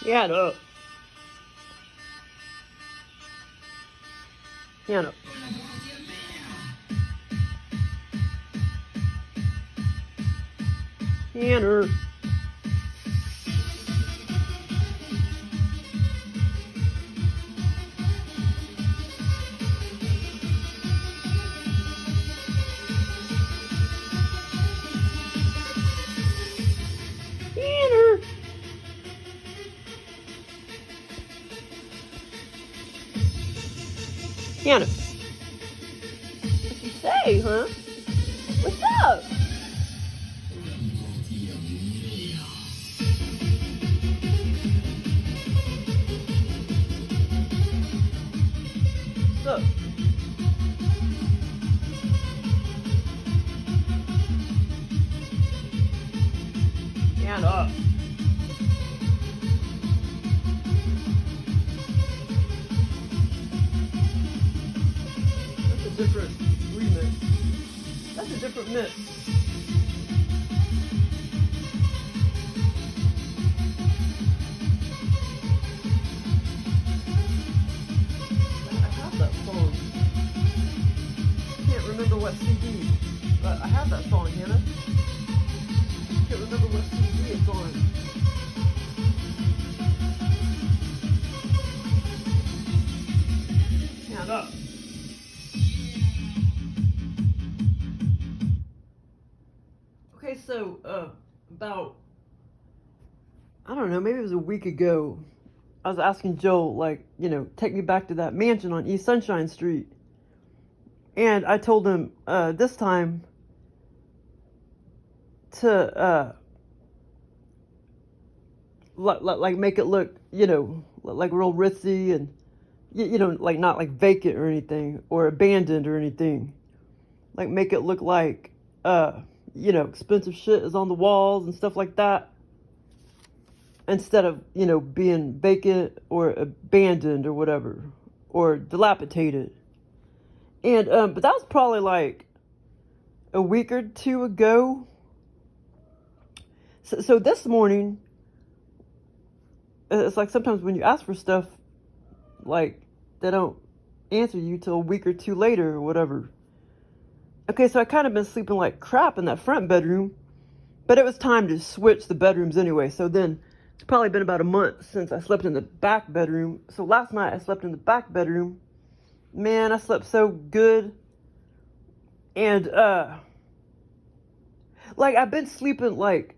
Hand up. Hand up. Tanner. Tanner. Tanner. What you say, huh? What's up? What's up? Stand up. That's a different remix. That's a different mix. I have that song. I can't remember what CD, but I have that song, Hannah. I can't remember what CD it's on. Stand up. Okay, so, about, I don't know, maybe it was a week ago, I was asking Joel, like, you know, take me back to that mansion on E.Sunshine Street. And I told him, this time, to, like make it look, you know, like real ritzy and, you know, like not like vacant or anything, or abandoned or anything. Like make it look like, you know, expensive shit is on the walls and stuff like that. Instead of, you know, being vacant or abandoned or whatever, or dilapidated. And, but that was probably like a week or two ago. So this morning, it's like sometimes when you ask for stuff, like they don't answer you till a week or two later or whatever. Okay, so I kind of been sleeping like crap in that front bedroom, but it was time to switch the bedrooms anyway. So then it's probably been about a month since I slept in the back bedroom. So last night I slept in the back bedroom. Man, I slept so good. And like I've been sleeping like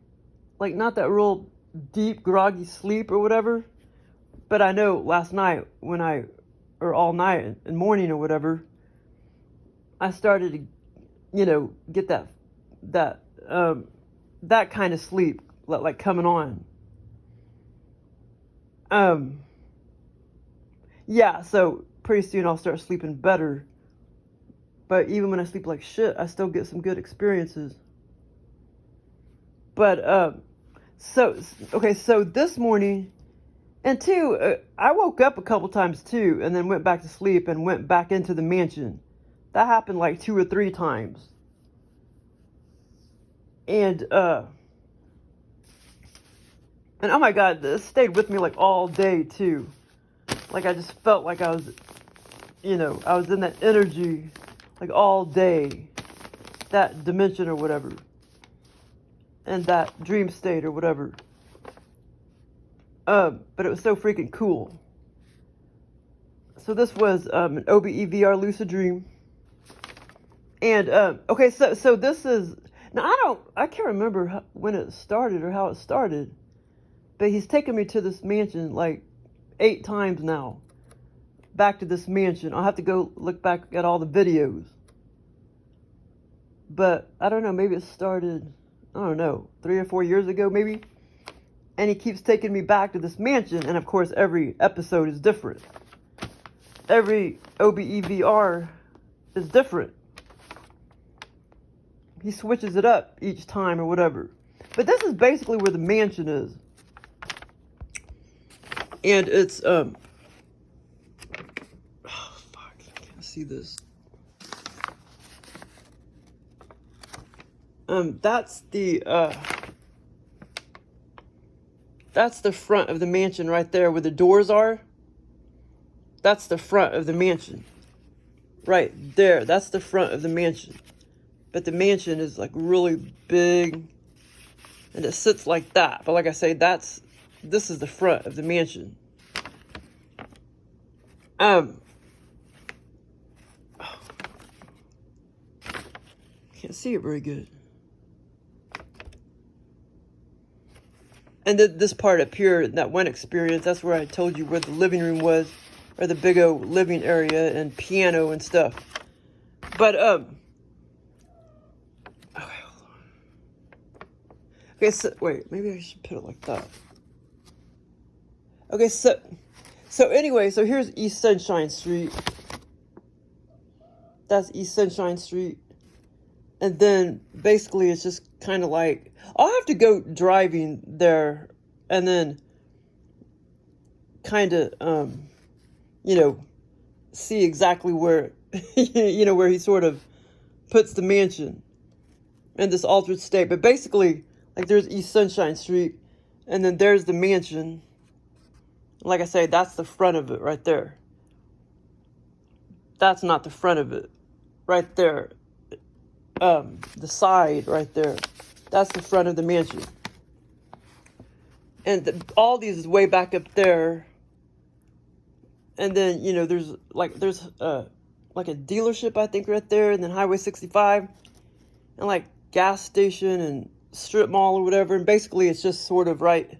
not that real deep groggy sleep or whatever. But I know last night or all night and morning or whatever, I started to, you know, get that kind of sleep like coming on. Yeah, so pretty soon I'll start sleeping better. But even when I sleep like shit, I still get some good experiences. But so okay, so this morning, and two, I woke up a couple times too, and then went back to sleep and went back into the mansion. That happened like 2 or 3 times. And oh my God, this stayed with me like all day too. Like I just felt like I was, you know, I was in that energy like all day, that dimension or whatever, and that dream state or whatever. But it was so freaking cool. So this was an OBE VR lucid dream. And okay, so this is now I can't remember when it started or how it started, but he's taken me to this mansion like 8 times now. Back to this mansion. I'll have to go look back at all the videos. But I don't know, maybe it started, I don't know, 3 or 4 years ago maybe. And he keeps taking me back to this mansion, and of course every episode is different. Every OBE VR is different. He switches it up each time or whatever. But this is basically where the mansion is. And it's, oh fuck, I can't see this. That's the, That's the front of the mansion right there where the doors are. That's the front of the mansion. Right there. That's the front of the mansion. But the mansion is like really big. And it sits like that. But like I say, this is the front of the mansion. Can't see it very good. And this part up here, that one experience, that's where I told you where the living room was, or the big old living area and piano and stuff. But okay, so wait, maybe I should put it like that. Okay, so anyway, so here's E.Sunshine Street. That's E.Sunshine Street. And then basically it's just kind of like, I'll have to go driving there and then kind of, you know, see exactly where, you know, where he sort of puts the mansion in this altered state. But basically, like, there's E.Sunshine Street and then there's the mansion. Like I say, that's the front of it right there. That's not the front of it. Right there. The side right there. That's the front of the mansion. And all these is way back up there. And then, you know, there's like a dealership, I think, right there. And then Highway 65. And like gas station and strip mall or whatever. And basically it's just sort of right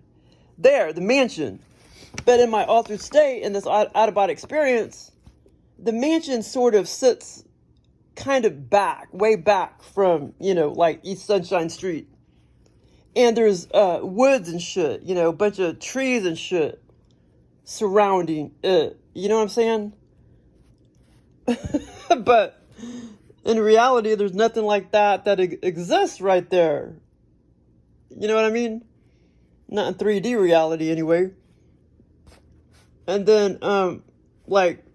there, the mansion. But in my altered state, in this out-of-body experience, the mansion sort of sits kind of back, way back from, you know, like E.Sunshine Street. And there's woods and shit, you know, a bunch of trees and shit surrounding it. You know what I'm saying? But in reality, there's nothing like that exists right there. You know what I mean? Not in 3D reality anyway. And then, like,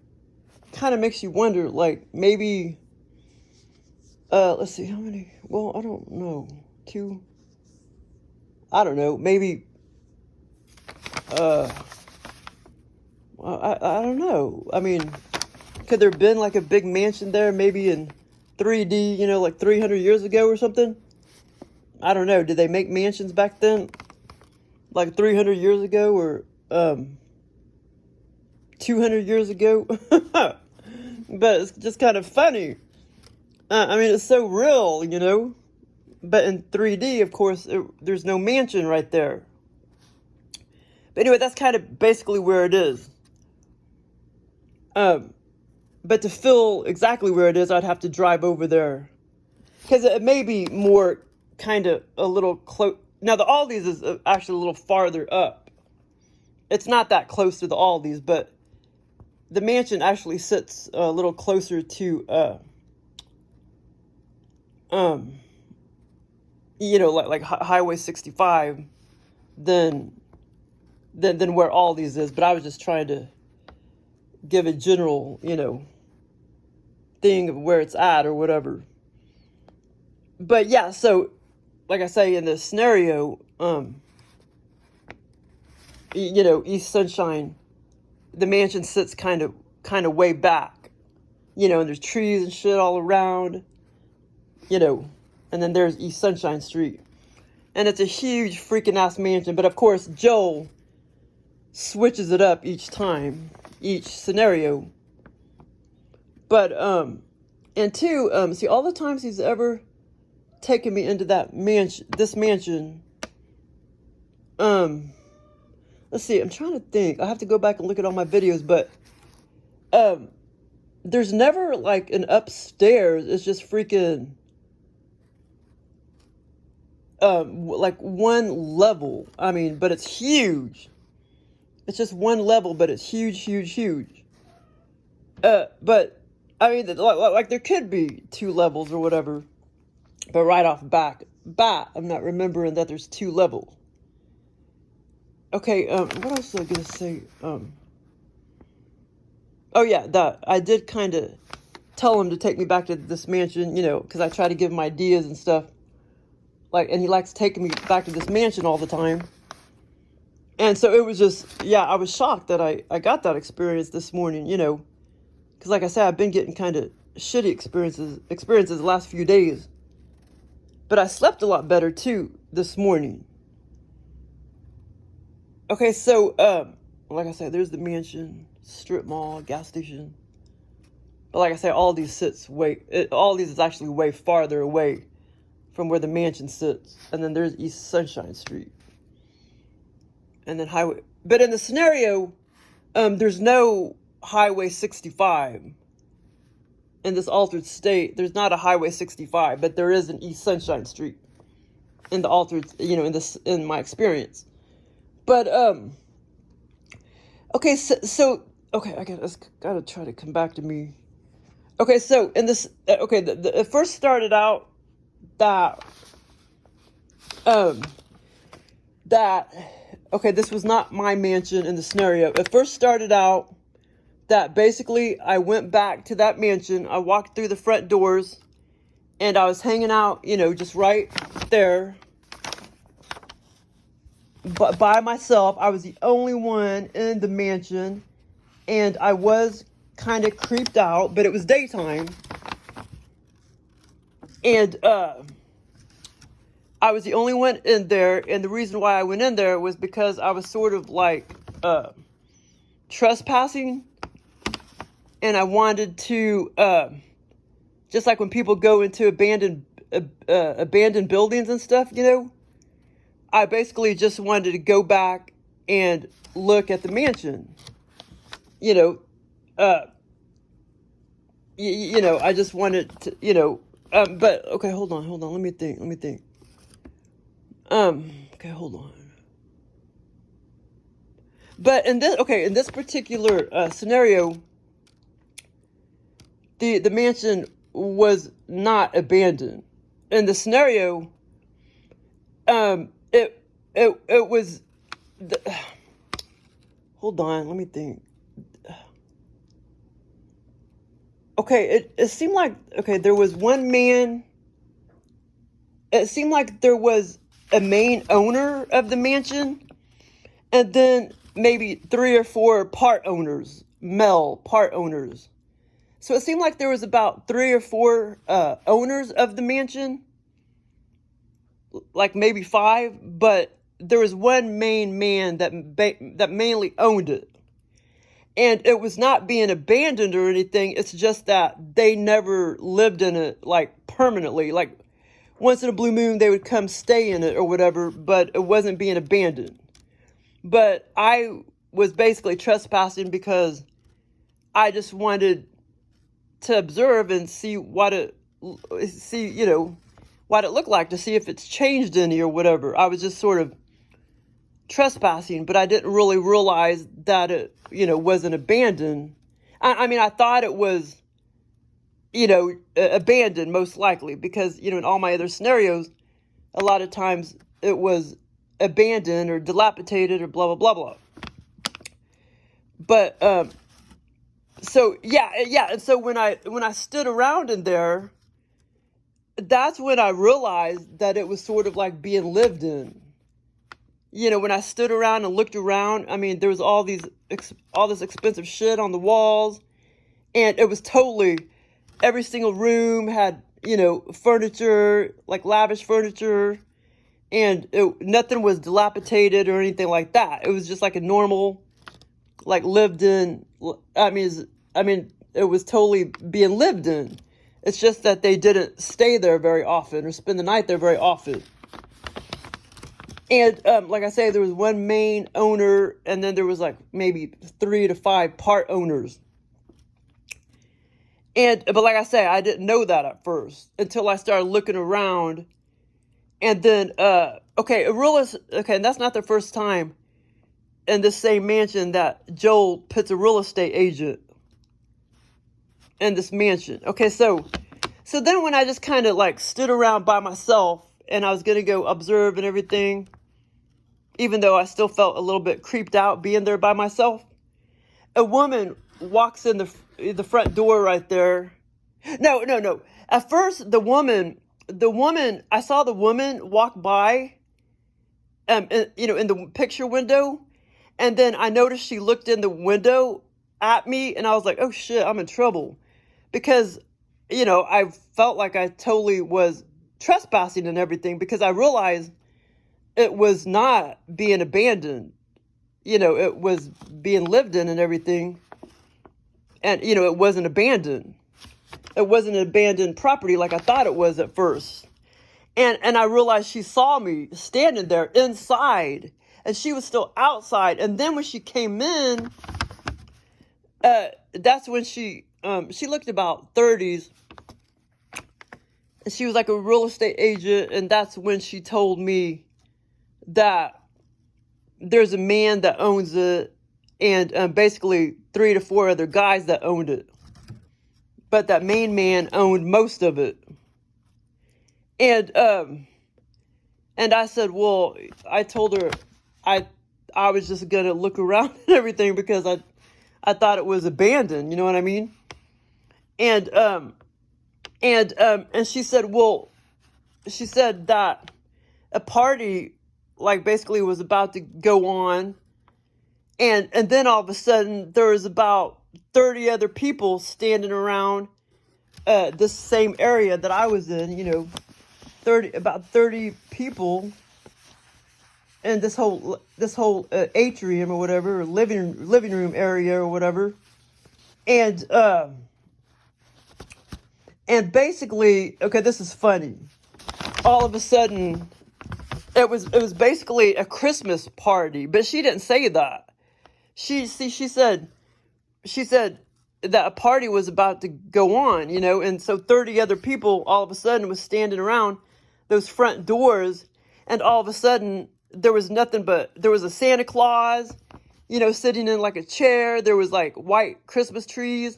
kind of makes you wonder, like, maybe, let's see, how many, well, I don't know, 2, I don't know, maybe, well, I don't know, I mean, could there have been, like, a big mansion there, maybe in 3D, you know, like 300 years ago or something? I don't know, did they make mansions back then, like 300 years ago, or, 200 years ago? But it's just kind of funny. I mean, it's so real, you know? But in 3D, of course, there's no mansion right there. But anyway, that's kind of basically where it is. But to feel exactly where it is, I'd have to drive over there. Because it may be more kind of a little close. Now, the Aldi's is actually a little farther up. It's not that close to the Aldi's, but the mansion actually sits a little closer to, you know, like Highway 65 than where Aldi's is. But I was just trying to give a general, you know, thing of where it's at or whatever. But yeah, so like I say, in this scenario, you know, E.Sunshine, the mansion sits kind of way back, you know, and there's trees and shit all around, you know, and then there's E.Sunshine Street, and it's a huge freaking ass mansion. But of course, Joel switches it up each time, each scenario. But and two, see, all the times he's ever taken me into that this mansion, let's see, I'm trying to think. I have to go back and look at all my videos, but there's never like an upstairs. It's just freaking like one level. I mean, but it's huge. It's just one level, but it's huge, huge, huge. But I mean, like there could be 2 levels or whatever. But right off bat, I'm not remembering that there's 2 levels. Okay, what else was I gonna say? Oh yeah, that I did kind of tell him to take me back to this mansion, you know, because I try to give him ideas and stuff. Like, and he likes taking me back to this mansion all the time. And so it was just, yeah, I was shocked that I got that experience this morning, because like I said, I've been getting kind of shitty experiences the last few days. But I slept a lot better too this morning. Okay, so like I said, there's the mansion, strip mall, gas station. But like I said, all these all these is actually way farther away from where the mansion sits. And then there's E.Sunshine Street. And then highway. But in the scenario, there's no Highway 65. In this altered state, there's not a Highway 65, but there is an E.Sunshine Street in the altered, in my experience. But okay, so okay, I gotta try to come back to me. Okay, so in this, okay, it first started out that okay, this was not my mansion in the scenario. It first started out that basically I went back to that mansion. I walked through the front doors, and I was hanging out, just right there, but by myself. I was the only one in the mansion, and I was kind of creeped out, but it was daytime, and I was the only one in there, and the reason why I went in there was because I was sort of like trespassing, and I wanted to, just like when people go into abandoned buildings and stuff, I basically just wanted to go back and look at the mansion, I just wanted to, but okay, hold on, let me think. Okay, hold on. But in this particular scenario, the mansion was not abandoned. In the scenario, it was. Hold on, let me think. Okay, it seemed like there was one man. It seemed like there was a main owner of the mansion, and then maybe 3 or 4 part owners, male part owners. So it seemed like there was about 3 or 4 owners of the mansion, like maybe 5, but there was one main man that mainly owned it. And it was not being abandoned or anything. It's just that they never lived in it, like, permanently. Like, once in a blue moon, they would come stay in it or whatever, but it wasn't being abandoned. But I was basically trespassing because I just wanted to observe and see what it looked like, to see if it's changed any or whatever. I was just sort of trespassing, but I didn't really realize that it, wasn't abandoned. I mean, I thought it was, abandoned most likely, because, in all my other scenarios, a lot of times it was abandoned or dilapidated or blah, blah, blah, blah. But, so, yeah. And so when I stood around in there, that's when I realized that it was sort of like being lived in. When I stood around and looked around, I mean, there was all this expensive shit on the walls, and it was totally, every single room had, furniture, like lavish furniture, and nothing was dilapidated or anything like that. It was just like a normal, like, lived in, I mean, it was totally being lived in. It's just that they didn't stay there very often or spend the night there very often. And like I say, there was one main owner, and then there was like maybe 3 to 5 part owners. But like I say, I didn't know that at first until I started looking around. And then, and that's not the first time in this same mansion that Joel puts a real estate agent in this mansion. Okay, so then when I just kind of like stood around by myself and I was going to go observe and everything, even though I still felt a little bit creeped out being there by myself, a woman walks in the front door right there. No. At first, I saw the woman walk by, in the picture window, And then I noticed she looked in the window at me, and I was like, oh shit, I'm in trouble. Because, I felt like I totally was trespassing and everything, because I realized it was not being abandoned. It was being lived in and everything. And, it wasn't abandoned. It wasn't an abandoned property like I thought it was at first. And I realized she saw me standing there inside, and she was still outside. And then when she came in, that's when she looked about 30s, and she was like a real estate agent. And that's when she told me that there's a man that owns it, and basically 3 to 4 other guys that owned it. But that main man owned most of it. And I said, well, I told her I was just gonna look around and everything, because I thought it was abandoned, you know what I mean? And she said, well, she said that a party like basically was about to go on, and then all of a sudden there was about 30 other people standing around this same area that I was in, about 30 people in this whole atrium or whatever, or living room area or whatever. And basically, okay, this is funny. All of a sudden, it was basically a Christmas party, but she didn't say that. She said that a party was about to go on, and so 30 other people all of a sudden was standing around those front doors, and all of a sudden there was nothing but, there was a Santa Claus, sitting in like a chair. There was like white Christmas trees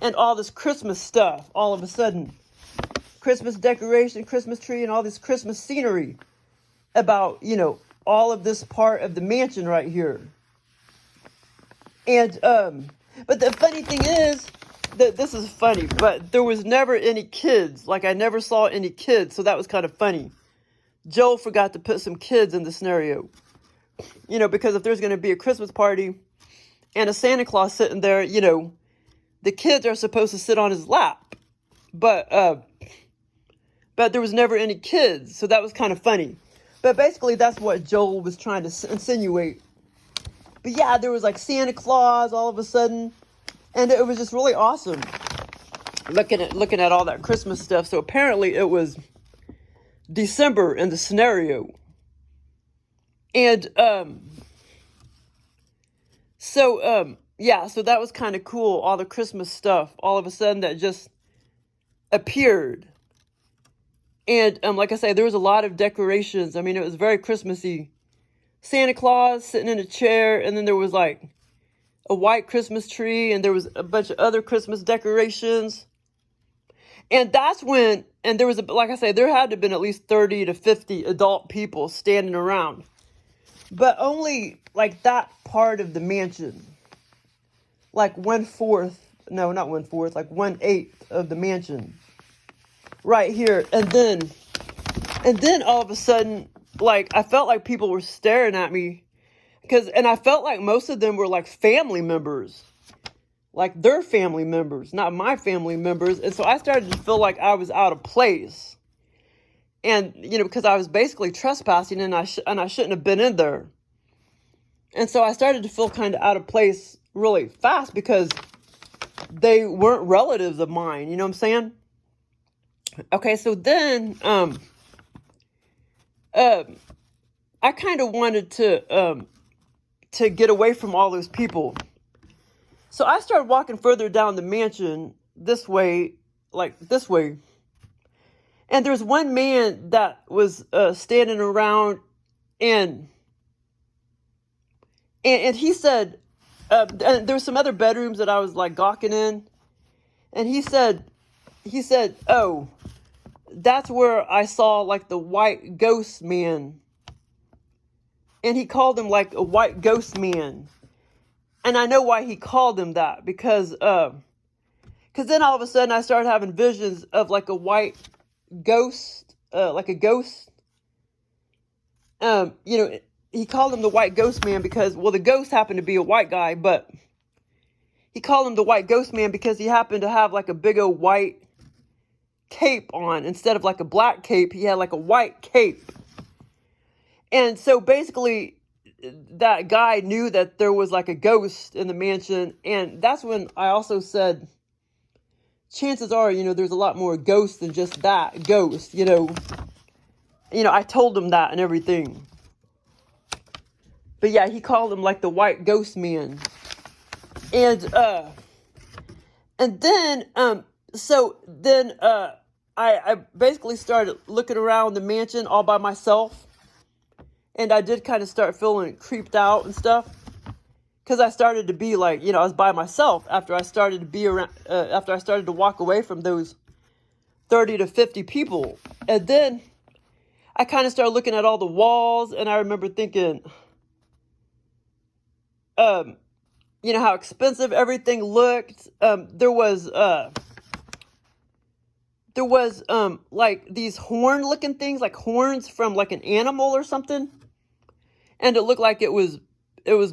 and all this Christmas stuff. All of a sudden, Christmas decoration, Christmas tree, and all this Christmas scenery about, all of this part of the mansion right here. And, but the funny thing is that this is funny, but there was never any kids. Like, I never saw any kids. So that was kind of funny. Joel forgot to put some kids in the scenario, because if there's going to be a Christmas party and a Santa Claus sitting there, the kids are supposed to sit on his lap, but there was never any kids. So that was kind of funny. But basically that's what Joel was trying to insinuate. But yeah, there was like Santa Claus all of a sudden, and it was just really awesome looking at all that Christmas stuff. So apparently it was December in the scenario. And so that was kind of cool. All the Christmas stuff all of a sudden that just appeared. And like I say, there was a lot of decorations. I mean, it was very Christmassy. Santa Claus sitting in a chair, and then there was like a white Christmas tree, and there was a bunch of other Christmas decorations. And that's when, and there was, like I say, there had to have been at least 30 to 50 adult people standing around. But only like that part of the mansion. Like 1/4, no, not 1/4, like 1/8 of the mansion. Right here. And then all of a sudden, like, I felt like people were staring at me, and I felt like most of them were like family members, like their family members, not my family members. And so I started to feel like I was out of place, and because I was basically trespassing, and I shouldn't have been in there. And so I started to feel kind of out of place really fast, because they weren't relatives of mine. You know what I'm saying? Okay, so then I kind of wanted to get away from all those people. So I started walking further down the mansion this way, like this way. And there's one man that was standing around, and he said, and there were some other bedrooms that I was like gawking in, and he said, oh, that's where I saw like the white ghost man. And he called him like a white ghost man. And I know why he called him that, because then all of a sudden I started having visions of like a white ghost, like a ghost, he called him the white ghost man because, well, the ghost happened to be a white guy, but he called him the white ghost man because he happened to have like a big old white cape on. Instead of like a black cape, he had like a white cape. And so basically, that guy knew that there was like a ghost in the mansion. And that's when I also said, chances are, there's a lot more ghosts than just that ghost, I told him that and everything. But yeah, he called him like the white ghost man. And then I basically started looking around the mansion all by myself. And I did kind of start feeling creeped out and stuff. Because I started to be like, I was by myself after I started to be around, after I started to walk away from those 30 to 50 people. And then I kind of started looking at all the walls, and I remember thinking, how expensive everything looked. There was like these horn looking things, like horns from like an animal or something. And it looked like it was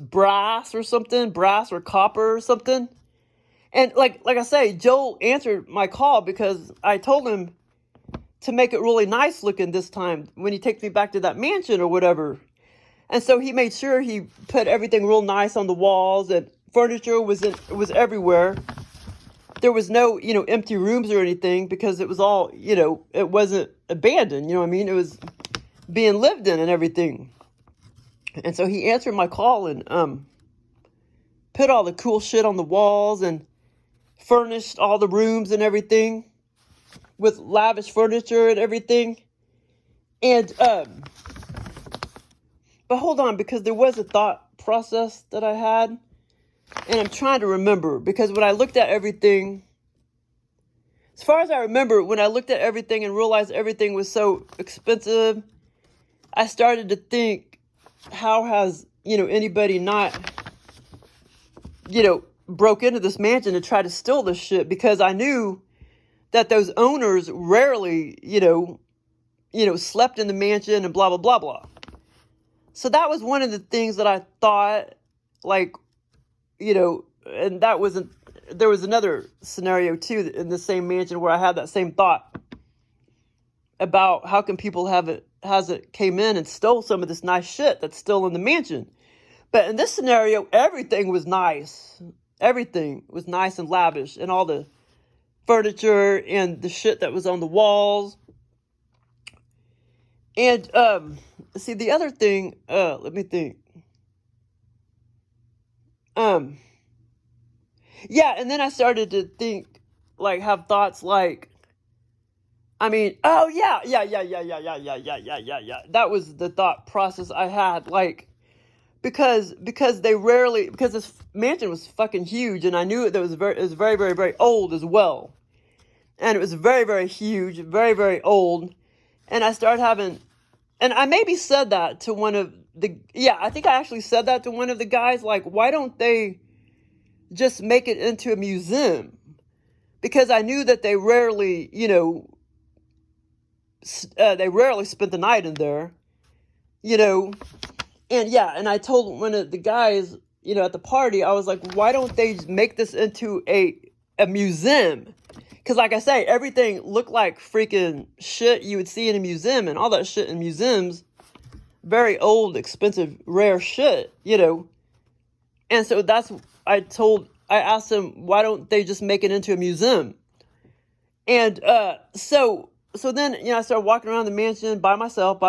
brass or something, brass or copper or something. And like I say, Joel answered my call because I told him to make it really nice looking this time when he takes me back to that mansion or whatever. And so he made sure he put everything real nice on the walls, and furniture was everywhere. There was no, empty rooms or anything because it was all, it wasn't abandoned, It was being lived in and everything. And so he answered my call and put all the cool shit on the walls and furnished all the rooms and everything with lavish furniture and everything. And but hold on, because there was a thought process that I had, and I'm trying to remember, because when I looked at everything, as far as I remember, when I looked at everything and realized everything was so expensive, I started to think, how has, anybody not, broke into this mansion to try to steal this shit? Because I knew that those owners rarely, slept in the mansion and blah, blah, blah, blah. So that was one of the things that I thought, like, and that wasn't, there was another scenario too in the same mansion where I had that same thought about how can people came in and stole some of this nice shit that's still in the mansion. But in this scenario, everything was nice. Everything was nice and lavish, and all the furniture and the shit that was on the walls. And, see, the other thing, let me think. Yeah, and then I started to think, like, have thoughts like, oh, yeah. That was the thought process I had, like, because this mansion was fucking huge, and I knew it was very, very, very old as well. And it was very, very huge, very, very old. And I started having, and I maybe said that to I think I actually said that to one of the guys, like, why don't they just make it into a museum? Because I knew that they rarely, they rarely spent the night in there, and yeah, and I told one of the guys, at the party, I was like, why don't they make this into a museum? Because like I say, everything looked like freaking shit you would see in a museum, and all that shit in museums, very old, expensive, rare shit, And so I asked him, why don't they just make it into a museum? And so then, I started walking around the mansion by myself.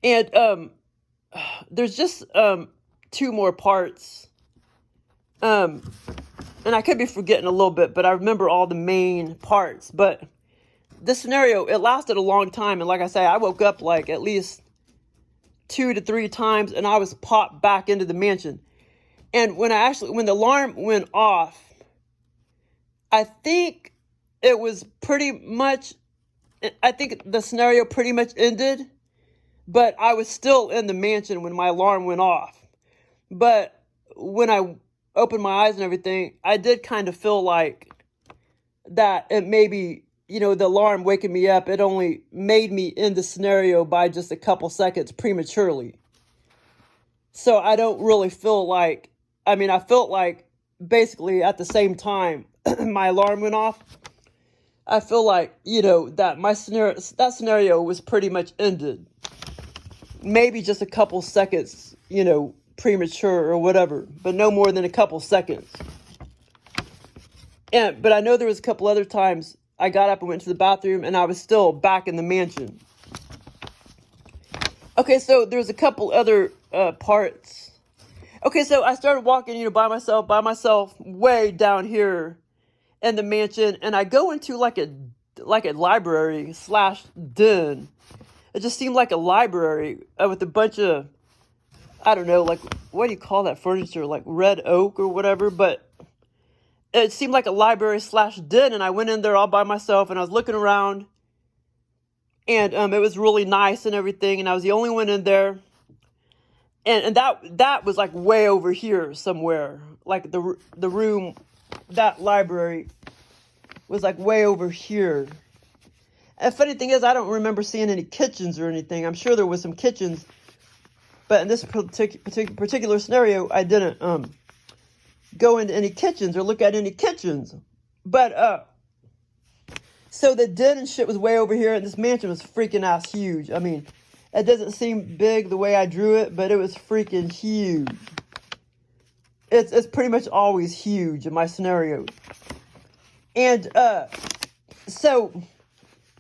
And there's just two more parts. And I could be forgetting a little bit, but I remember all the main parts. But this scenario, it lasted a long time. And like I say, I woke up like at least 2 to 3 times, and I was popped back into the mansion. And when the alarm went off, I think the scenario pretty much ended, but I was still in the mansion when my alarm went off. But when I opened my eyes and everything, I did kind of feel like that it maybe the alarm waking me up, it only made me in the scenario by just a couple seconds prematurely. So I don't really feel like, I felt like basically at the same time my alarm went off, I feel like, that scenario was pretty much ended. Maybe just a couple seconds, premature or whatever, but no more than a couple seconds. But I know there was a couple other times I got up and went to the bathroom and I was still back in the mansion. Okay, so there's a couple other parts. Okay, so I started walking, by myself, way down here in the mansion, and I go into like a library / den. It just seemed like a library with a bunch of, I don't know, like, what do you call that furniture? Like red oak or whatever, but it seemed like a library / den, and I went in there all by myself, and I was looking around, and it was really nice and everything, and I was the only one in there, and that was like way over here somewhere, like the room, that library was like way over here. And the funny thing is, I don't remember seeing any kitchens or anything. I'm sure there was some kitchens, but in this particular scenario, I didn't go into any kitchens or look at any kitchens. But so the den and shit was way over here, and this mansion was freaking ass huge. It doesn't seem big the way I drew it, but it was freaking huge. It's pretty much always huge in my scenarios. And so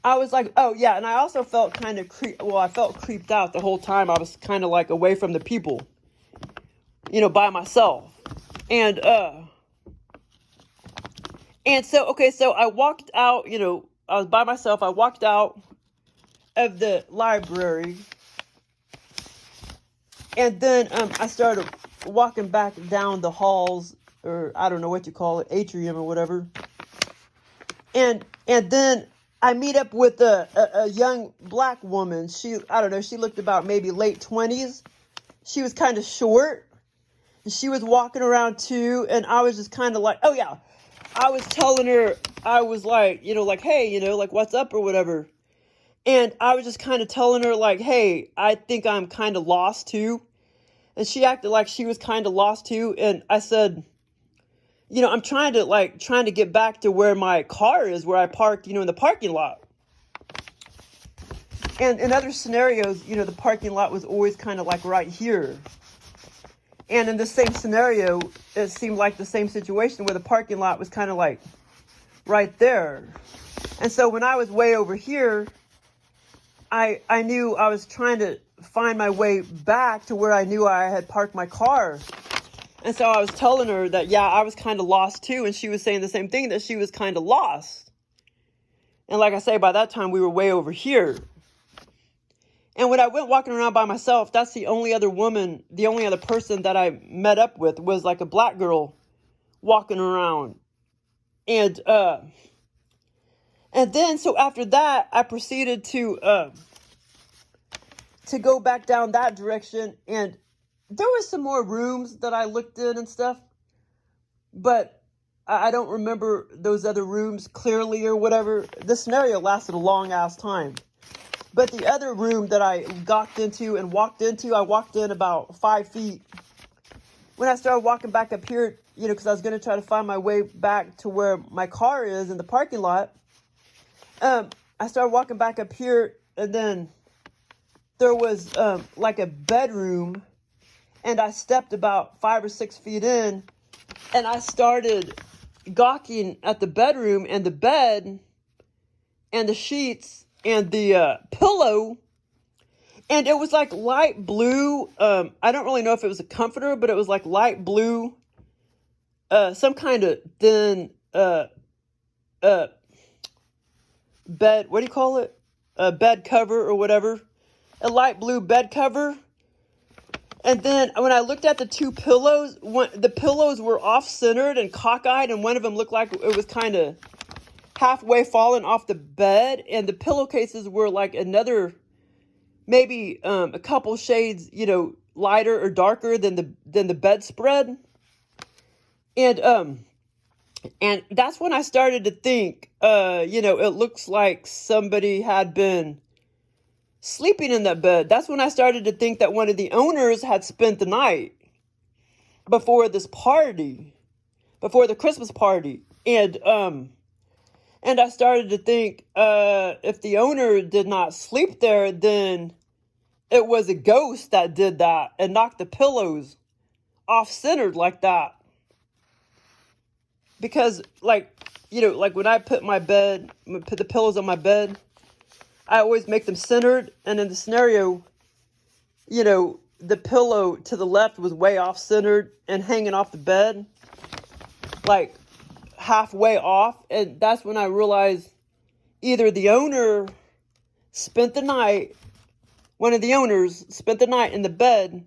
I was like, oh yeah, and I also felt kind of I felt creeped out the whole time. I was kind of like away from the people, by myself. And so, okay, so I walked out, I was by myself. I walked out of the library, and then I started walking back down the halls, or I don't know what you call it, atrium or whatever. And then I meet up with a young black woman. I don't know, she looked about maybe late 20s. She was kind of short. And she was walking around too. And I was just kind of like, oh yeah. I was telling her, I was like, like, hey, like, what's up or whatever. And I was just kind of telling her like, hey, I think I'm kind of lost too. And she acted like she was kind of lost too. And I said, I'm trying to get back to where my car is, where I parked, in the parking lot. And in other scenarios, the parking lot was always kind of like right here. And in the same scenario, it seemed like the same situation where the parking lot was kind of like right there. And so when I was way over here, I knew I was trying to find my way back to where I knew I had parked my car. And so I was telling her that, yeah, I was kind of lost too. And she was saying the same thing, that she was kind of lost. And like I say, by that time, we were way over here. And when I went walking around by myself, that's the only other person that I met up with was like a black girl walking around. And then, so after that, I proceeded to go back down that direction, and there was some more rooms that I looked in and stuff, but I don't remember those other rooms clearly or whatever. The scenario lasted a long ass time. But the other room that I walked into, I walked in about 5 feet. When I started walking back up here, because I was going to try to find my way back to where my car is in the parking lot, I started walking back up here, and then there was like a bedroom, and I stepped about 5 or 6 feet in, and I started gawking at the bedroom and the bed and the sheets and the pillow, and it was like light blue. I don't really know if it was a comforter, but it was like light blue, some kind of thin bed, what do you call it? A bed cover or whatever. A light blue bed cover. And then when I looked at the two pillows, the pillows were off-centered and cockeyed, and one of them looked like it was kind of halfway fallen off the bed, and the pillowcases were like another, maybe a couple shades, lighter or darker than the bedspread. And And that's when I started to think, it looks like somebody had been sleeping in that bed. That's when I started to think that one of the owners had spent the night before this party, before the Christmas party. And I started to think, if the owner did not sleep there, then it was a ghost that did that and knocked the pillows off-centered like that. Because, like when I put the pillows on my bed, I always make them centered. And in the scenario, the pillow to the left was way off-centered and hanging off the bed, like halfway off. And that's when I realized either the owner spent the night, one of the owners spent the night in the bed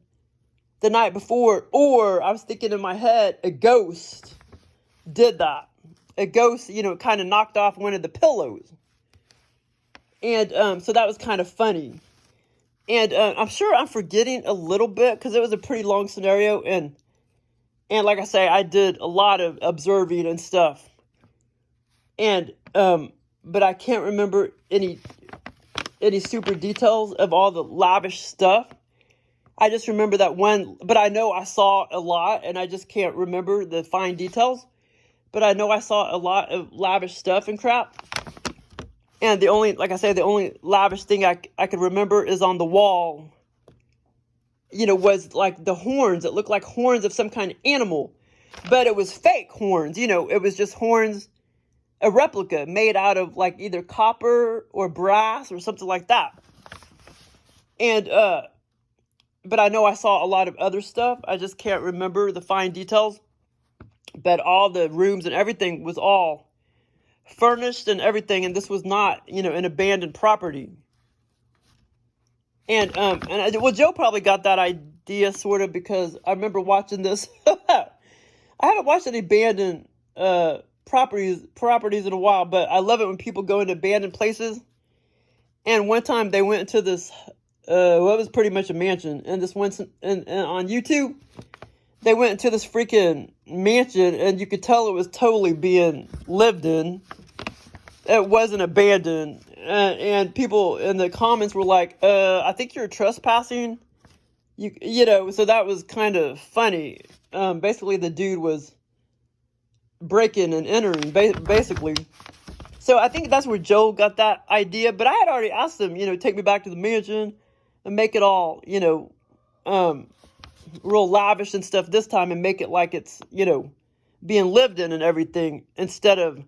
the night before, or I was thinking in my head, a ghost did that. A ghost, kind of knocked off one of the pillows. And so that was kind of funny. And I'm sure I'm forgetting a little bit because it was a pretty long scenario. And like I say, I did a lot of observing and stuff. And but I can't remember any super details of all the lavish stuff. I just remember that one, but I know I saw a lot, and I just can't remember the fine details. But I know I saw a lot of lavish stuff and crap. And the only lavish thing I could remember is on the wall, was like the horns. It looked like horns of some kind of animal, but it was fake horns. It was just horns, a replica made out of like either copper or brass or something like that. And, but I know I saw a lot of other stuff. I just can't remember the fine details. But all the rooms and everything was all furnished and everything. And this was not, an abandoned property. And Joe probably got that idea sort of because I remember watching this. I haven't watched any abandoned properties in a while, but I love it when people go into abandoned places. And one time they went into this, it was pretty much a mansion. And this one, and on YouTube, they went into this freaking mansion, and you could tell it was totally being lived in. It wasn't abandoned. And people in the comments were like, I think you're trespassing. So that was kind of funny. Basically, the dude was breaking and entering, basically. So I think that's where Joe got that idea. But I had already asked him, take me back to the mansion and make it all, real lavish and stuff this time, and make it like it's, being lived in and everything, instead of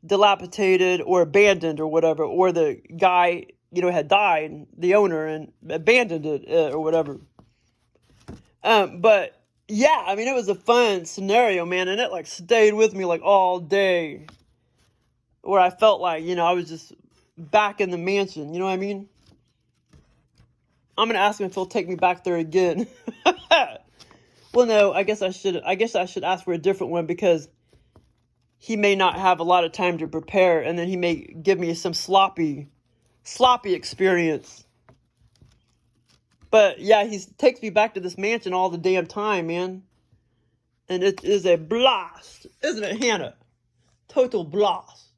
dilapidated or abandoned or whatever, or the guy, had died, the owner, and abandoned it or whatever. But yeah, I mean, it was a fun scenario, man, and it like stayed with me like all day, where I felt like, I was just back in the mansion. You know what I mean? I'm gonna ask him if he'll take me back there again. Well, no, I guess I should ask for a different one, because he may not have a lot of time to prepare, and then he may give me some sloppy experience. But yeah, he takes me back to this mansion all the damn time, man. And it is a blast, isn't it, Hannah? Total blast.